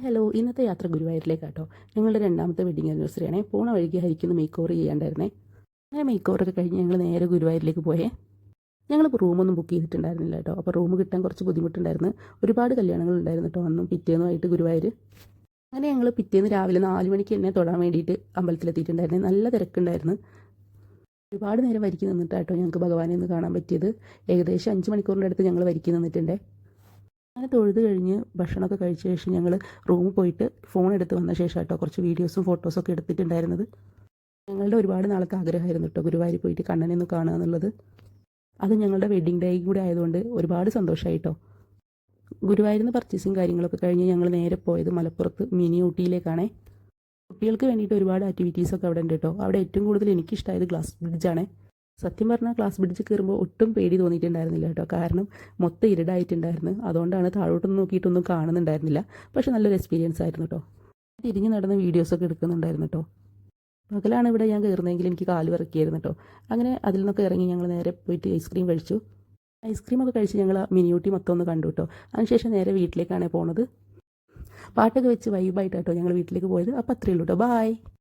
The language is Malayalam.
ഹലോ, ഇന്നത്തെ യാത്ര ഗുരുവായൂരിലേക്കാട്ടോ. ഞങ്ങളുടെ രണ്ടാമത്തെ വെഡിങ് ആനിവേഴ്സറി ആണേ. പോണ വഴിക്ക് ഹരിക്കൊന്ന് മേക്ക് ഓവർ ചെയ്യാണ്ടായിരുന്നേ. അങ്ങനെ മേക്ക് ഓവറൊക്കെ കഴിഞ്ഞ് ഞങ്ങൾ നേരെ ഗുരുവായൂരിലേക്ക് പോയേ. ഞങ്ങൾ റൂമൊന്നും ബുക്ക് ചെയ്തിട്ടുണ്ടായിരുന്നില്ല കേട്ടോ. അപ്പോൾ റൂം കിട്ടാൻ കുറച്ച് ബുദ്ധിമുട്ടുണ്ടായിരുന്നു. ഒരുപാട് കല്യാണങ്ങൾ ഉണ്ടായിരുന്നു കേട്ടോ അന്നും പിറ്റേന്നുമായിട്ട് ഗുരുവായൂർ. അങ്ങനെ ഞങ്ങൾ പിറ്റേന്ന് രാവിലെ 4 മണിക്ക് തന്നെ തൊഴാൻ വേണ്ടിയിട്ട് അമ്പലത്തിലെത്തിയിട്ടുണ്ടായിരുന്നു. നല്ല തിരക്കുണ്ടായിരുന്നു. ഒരുപാട് നേരം വരിക്ക് നിന്നിട്ടാട്ടോ ഞങ്ങൾക്ക് ഭഗവാനെ ഒന്ന് കാണാൻ പറ്റിയത്. ഏകദേശം 5 മണിക്കൂറിൻ്റെ അടുത്ത് ഞങ്ങൾ വരിക്ക് നിന്നിട്ടുണ്ടേ. അങ്ങനെ തൊഴുത് കഴിഞ്ഞ് ഭക്ഷണമൊക്കെ കഴിച്ച ശേഷം ഞങ്ങൾ റൂമിൽ പോയിട്ട് ഫോൺ എടുത്ത് വന്ന ശേഷം കേട്ടോ കുറച്ച് വീഡിയോസും ഫോട്ടോസൊക്കെ എടുത്തിട്ടുണ്ടായിരുന്നത്. ഞങ്ങളുടെ ഒരുപാട് നാളത്തെ ആഗ്രഹമായിരുന്നു കേട്ടോ ഗുരുവായൂർ പോയിട്ട് കണ്ണനെ ഒന്ന് കാണുക എന്നുള്ളത്. അത് ഞങ്ങളുടെ വെഡ്ഡിങ് ഡേയും കൂടെ ആയതുകൊണ്ട് ഒരുപാട് സന്തോഷമായിട്ടോ. ഗുരുവായൂരിൽ നിന്ന് പർച്ചേസിങ് കാര്യങ്ങളൊക്കെ കഴിഞ്ഞ് ഞങ്ങൾ നേരെ പോയത് മലപ്പുറത്ത് മിനി ഊട്ടിയിലേക്കാണേ. കുട്ടികൾക്ക് വേണ്ടിയിട്ട് ഒരുപാട് ആക്ടിവിറ്റീസൊക്കെ അവിടെ ഉണ്ട് കേട്ടോ. അവിടെ ഏറ്റവും കൂടുതൽ എനിക്കിഷ്ടമായത് ഗ്ലാസ് ബ്രിഡ്ജാണേ. സത്യം പറഞ്ഞാൽ ഗ്ലാസ് ബ്രിഡ്ജ് കയറുമ്പോൾ ഒട്ടും പേടി തോന്നിയിട്ടുണ്ടായിരുന്നില്ല കേട്ടോ. കാരണം മൊത്തം ഇരുടായിട്ടുണ്ടായിരുന്നു. അതുകൊണ്ടാണ് താഴോട്ടൊന്നും നോക്കിയിട്ടൊന്നും കാണുന്നുണ്ടായിരുന്നില്ല. പക്ഷേ നല്ലൊരു എക്സ്പീരിയൻസ് ആയിരുന്നു കേട്ടോ. തിരിഞ്ഞ് നടന്ന വീഡിയോസൊക്കെ എടുക്കുന്നുണ്ടായിരുന്നു കേട്ടോ. പകലാണ് ഇവിടെ ഞാൻ കയറുന്നതെങ്കിൽ എനിക്ക് കാല് വിറക്കിയായിരുന്നു കേട്ടോ. അങ്ങനെ അതിൽ നിന്നൊക്കെ ഇറങ്ങി ഞങ്ങൾ നേരെ പോയിട്ട് ഐസ്ക്രീം കഴിച്ചു. ഐസ്ക്രീമൊക്കെ കഴിച്ച് ഞങ്ങൾ മിനിയൂട്ടി മൊത്തം ഒന്ന് കണ്ടു കേട്ടോ. അതിനുശേഷം നേരെ വീട്ടിലേക്കാണ് പോണത്. പാട്ടൊക്കെ വെച്ച് വൈബായിട്ട് കേട്ടോ ഞങ്ങൾ വീട്ടിലേക്ക് പോയത്. അപ്പോൾ അത്രയേ ഉള്ളൂ കേട്ടോ. ബായ്.